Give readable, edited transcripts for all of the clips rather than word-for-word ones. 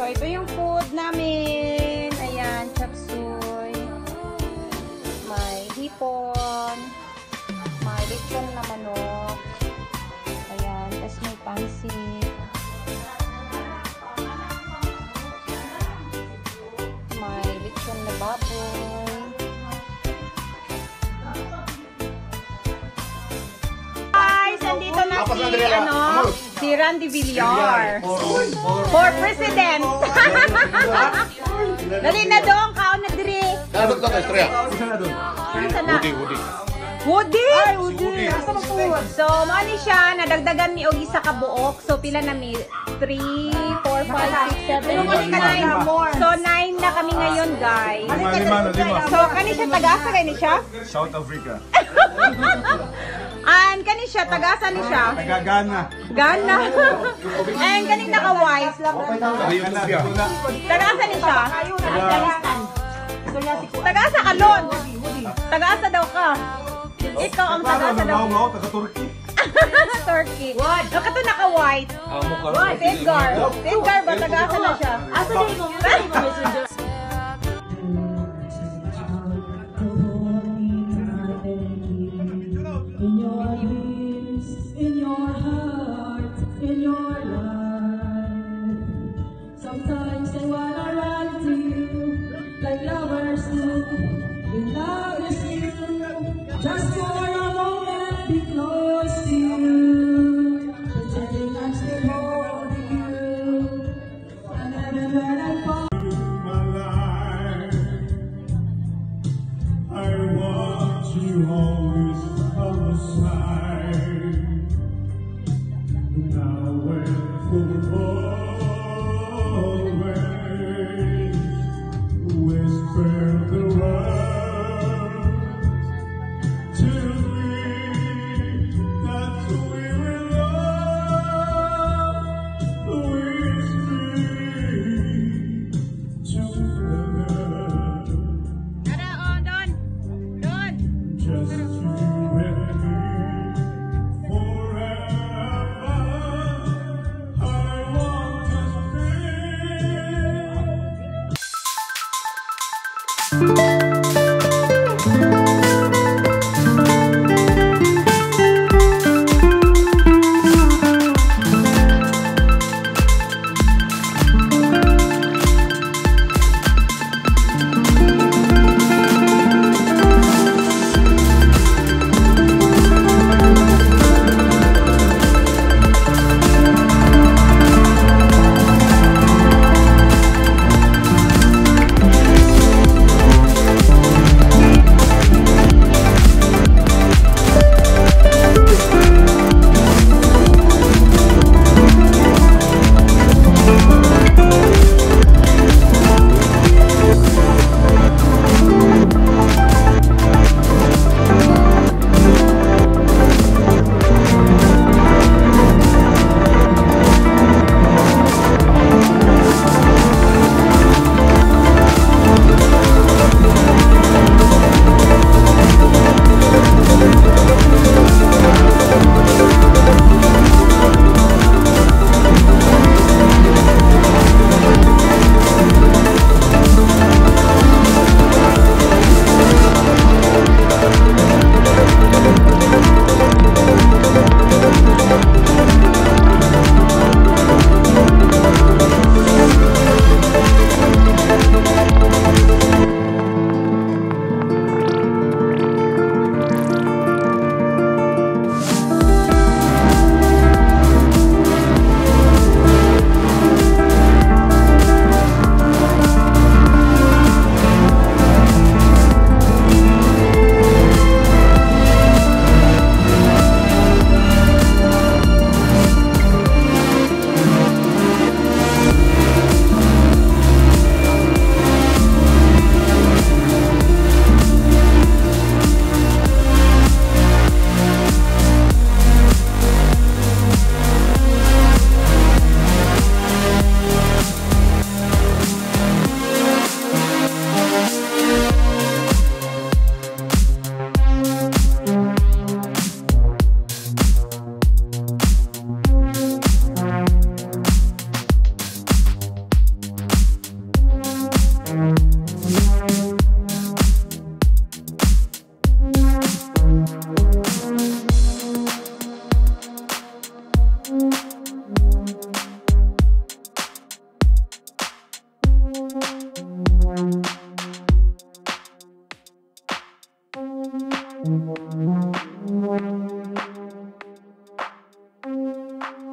So, ito yung food namin. Ayan, chop suey. May hipon. May lechon na manok. Ayan, tapos may pansit. May lechon na baboy. Guys, nandito na si Randy Villar. For President. Dali na doon, kaon na diri. Ano to, Estrella? Woody? Ay, Woody. So, mani siya, nadagdagan ni og isa ka buok. So, pila na mi? 3, 4, 5, 6, 7, 8, 9. So, 9 na kami ngayon, guys. Lima. So, kani siya, tagasa kani siya? South Africa. And kani siya, tagasa ni siya? Nagagana. Gana. And kani naka-white. Tagasa ni siya? Tagasa ka, Lon. Tagasa daw ka. Ikaw ang tagasa daw. Taga-Turkey. Turkey. What? Kato naka-white. Edgar. Edgar ba? Tagasa na siya. Asa din mo? In your dreams, in your heart, in your life. Sometimes I wanna run to you like lovers do. In love is you, just for a moment be close to you. Pretending I'm still holding you, and then when I fall.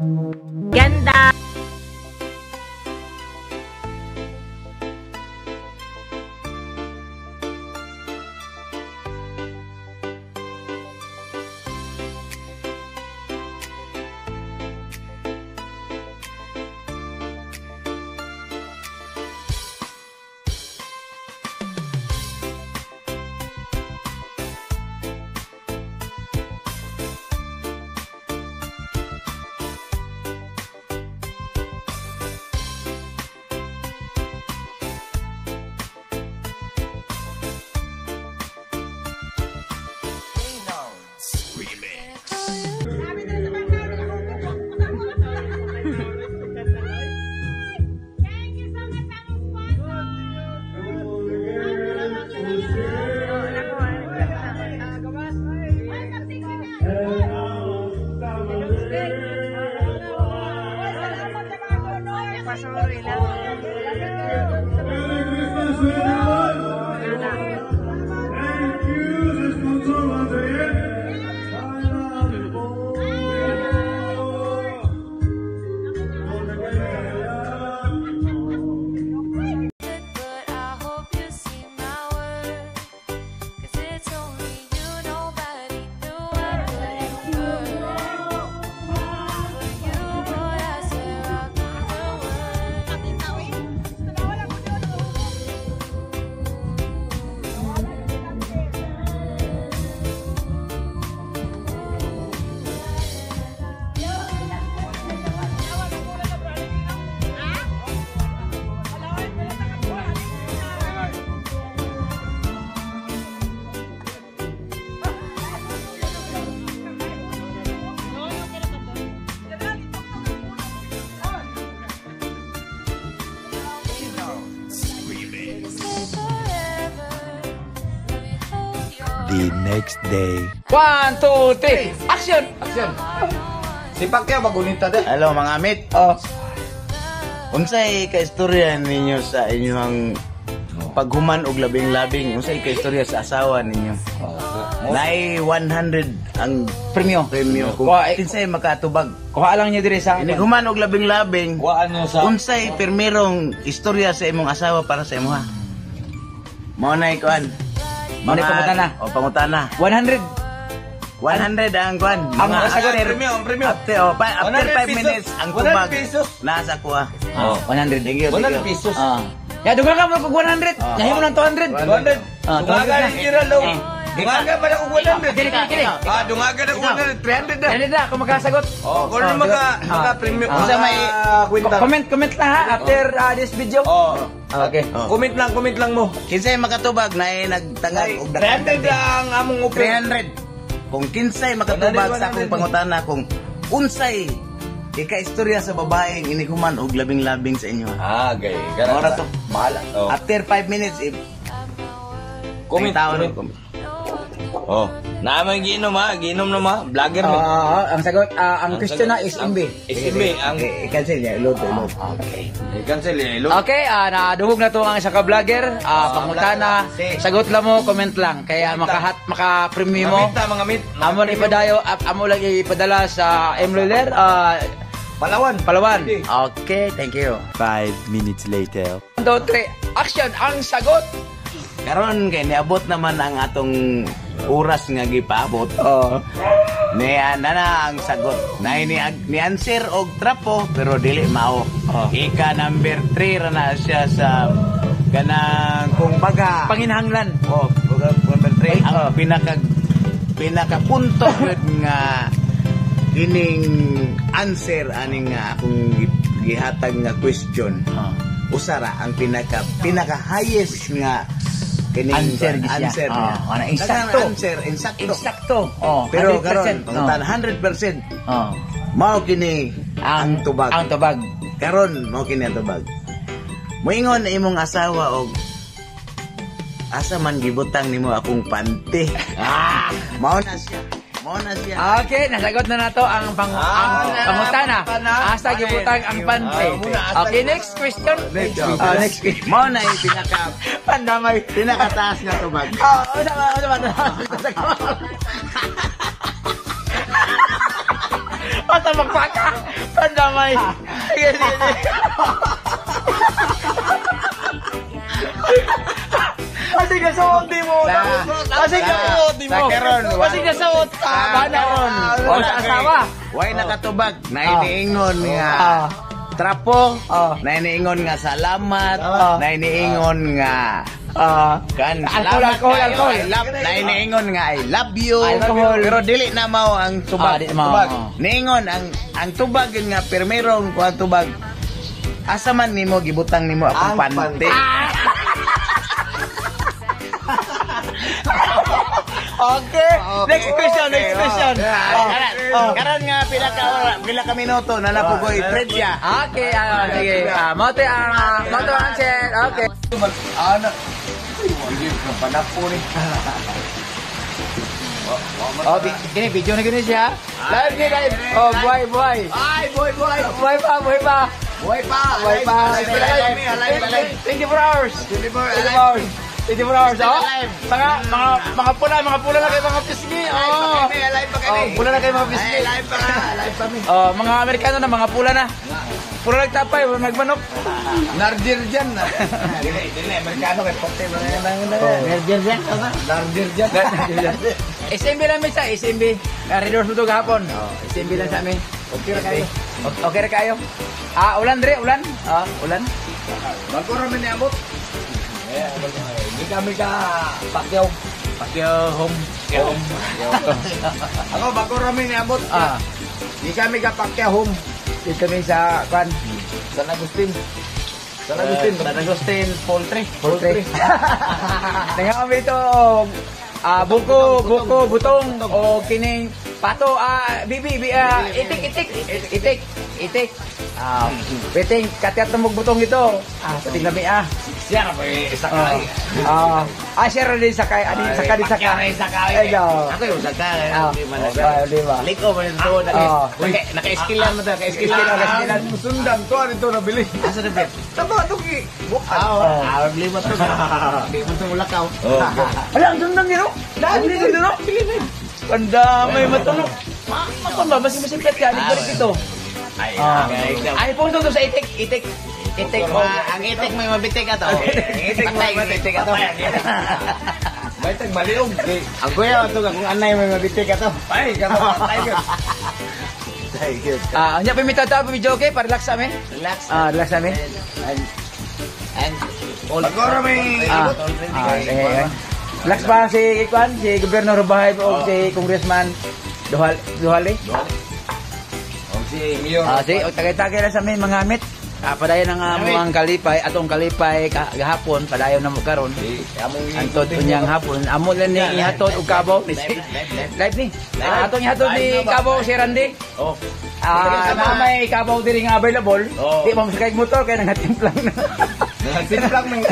Ganda. The next day. 1, 2, 3, action! Action! Si Pacquiao magunita din. Hello mga amit. Oh. Unsay kaistorya ninyo sa inyong paghuman og labing-labing? Unsay kaistorya sa asawa ninyo? Nay 100 ang Premyo. kung kinsay makatubag. Kuha lang niya dire sa Ini human og labing-labing. Kuhaan niyo sa Unsay permirong istorya sa imong asawa para sa imuha? Mao nay kuan. Mao nay pangutana. O pangutana. 100. 100 ang kuan. Ang Mga sagot ang premium. After 5 minutes ang 100 tubag. pesos. Nasa kuha. Oh, 100. Thank you. 100 pesos. Ya, dugang ka mo kung 100. Yahin mo ng 200. 200. Dungaga ni Kira Low. Dungaga ba na kung 100? Kini. Dungaga na kung 100. 300 na. Yan na, kung makasagot. Kung maka-premium. Kung sa may comment lang ha after this video. Okay. Comment lang mo. Kinsay makatubag na nagtangag og 300 ang among offer. 300. Kung kinsay makatubag sa akong pangutana kung unsay ika-istorya sa babaeng iniguman og labing-labing sa inyo. Okay. Ora to. Bahala. After 5 minutes if Comment. Oh. Naamay giinom ha, giinom na ma, vlogger mo. Ang sagot, ang question na is MB. SMB ang I-cancel niya, ilod. Okay. I-cancel niya, ilod. Okay, naduhog na to ang isa ka vlogger. Pangutana, sagot lang mo, comment lang. Kaya maka-premium mo. Mga mit. Amo lang ipadala sa Emroller, Palawan. Okay, thank you. 5 minutes later. 1, 2, 3, action! Ang sagot! Karon kay niabot naman ang atong oras nga gipaabot. Niya na ang sagot. Na ni answer og trapo pero dili mao. Ika number 3 ra na siya sa kanang kung baga Panginahanglan. number 3 ang pinaka punto gud nga kining answer aning nga akong gihatag nga question. Usara ang pinaka highest nga kining Answer niya. Insakto. Pero 100%. karon pangutan 100%. Mao kini ang tubag. Ang tubag. Karon mao kini ang tubag. Moingon na imong asawa og asa man gibutang nimo akong panty. Mao na siya. Okay, nasagot na nato ang pangutana. Asa gibutang ang pante. Okay, next question. Next question. Mao na yung Pandamay. pinakataas nga tubag. Ata magpaka. Pandamay. Sige, sige, sige. Kasi kasuot di mo. Kasi kasuot di mo. Kasi kasuot ka. Banaon. O sa asawa. Way nakatubag. Nainiingon nga. Trapo. Nainiingon nga salamat. Nainiingon nga. Alcohol. Nainiingon nga I love you. Alcohol. Pero dili na mao ang tubag. Di mao. Tubag. Niingon ang tubag yun nga permerong kuha tubag. Asa man nimo gibutang nimo akong pante. Okay. Next question. Karon nga pila ka minuto na napugoy Fredya. Okay, sige. Mote ang answer. Okay. Anak. Panapo ni. Oh, gini video na gini siya. Live. Oh, buhay. Ay, boy. Buhay pa. Boy pa. 24 hours. 24 hours. Oh. Mga pula na kayo mga pisngi. Oh. Pula na kayo mga pisngi. Live pa mi. Oh, mga Amerikano na mga pula na. Pula nagtapay, magmanok. Nardir dyan na. Dili Amerikano kay pote mo na. Nerdier dyan. Nardir dyan. SMB lang may sa SMB. Redoors mo ito gahapon. SMB lang sa amin. Okay ra kayo. Ulan. Ulan. Magkura man niabot. Hindi kami ka pakyaw. Home. Ako, magkura man niabot. Hindi kami ka pakyaw home. Dito kami sa San Agustin. San Agustin, Poultry. Tingnan kami ito, buko, butong, o kining pato, itik. Piting, katiat na magbutong ito. Pating kami, Siya na pa sakay. Siya rin sakay. Sakay. Ako yung sakay. Di ba? Liko mo yung tuod. Naka-skillan mo ito. Naka-skillan. Sundan to, ano ito nabili. Asa na bet? Tama ito ki. Lima to. Lima to ulakaw. Ang sundan nyo? Lahat nito, no? Kanda, may matulog. Makon ba? Masiplat ka. Balik ito. Ay, punto to sa itik. Ang itik may mabitik ka to. Itik may mabitik ka to. May tagmaliog. Ang kuya ito kung anay may mabitik ka to. Ay, kama. Nya pimita ta video okay, relax amin. Relax. Relax amin. And Magkura may abot. Relax pa si Ikwan, si Gobernador Bahay o si Congressman Duhali. Si Mayor. Si tagay-tagay lang sa amin mga amit. Padayon ang mga kalipay, atong kalipay gahapon, padayon na mo karon. Antod unyang hapon, amo lang ni ihatod og Kabaw ni live ni. Atong ihatod ni Kabaw si Randy. Na may Kabaw diri nga available. Di mo sakay motor kay nagatimplang na. Nagtimplang ng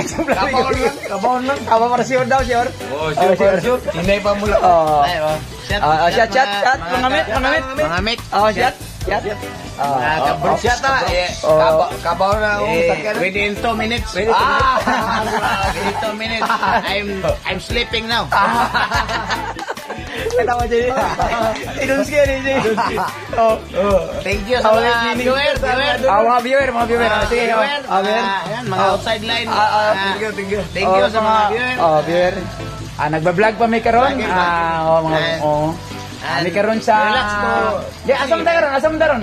Kabaw lang. Kabaw para sure daw sure. Sure. Hinay pa mula. Chat mga mit. Chat. Kabaw ta. Kabaw na Within 2 minutes. Within 2 minutes. I'm sleeping now. Katawa dyan. Idong scary dyan. Thank you sa mga viewer. Mga viewer. Sige. Mga outside line. Thank you sa mga viewer. Nagbablog pa may karon. May karon sa... Relax po. Di, asam daron.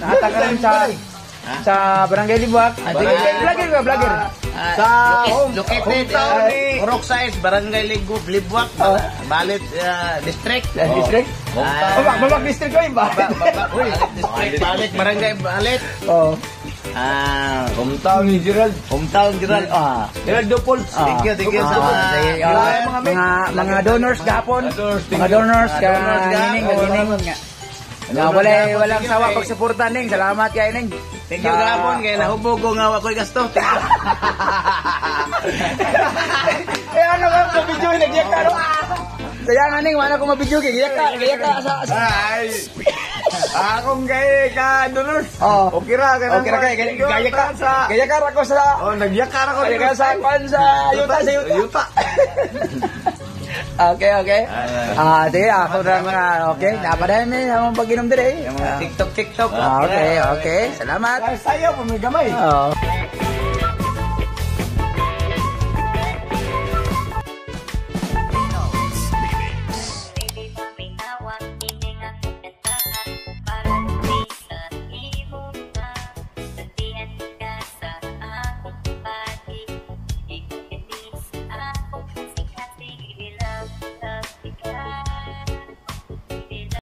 Nakata karon sa Barangay Libuak. Vlogger. Sa located Roxais, Barangay Libuak, Balit District. Babak district ko yun ba? Balit, Barangay Balit. Hometown ni Gerald. Gerald Dupol. Thank you sa mga donors gahapon. Mga donors gining. Walang sawa pagsuporta ning. Salamat kay ning. Thank you gahapon kay nahubog ko nga wakoy gasto. Ano ka video nagyak ka no? Kaya nga ning wala ko mabidyo kay giyak ka sa Ay. Akong kay ka donors. Okay ra Gaya ka rako sa nagyakar ako Gaya ka sa yuta. Okay. Sige, ako rin mga, okay. Napadayan na yung pag-inom dire. Yung mga TikTok. Okay. Salamat. Sayo, pumigamay. Oo.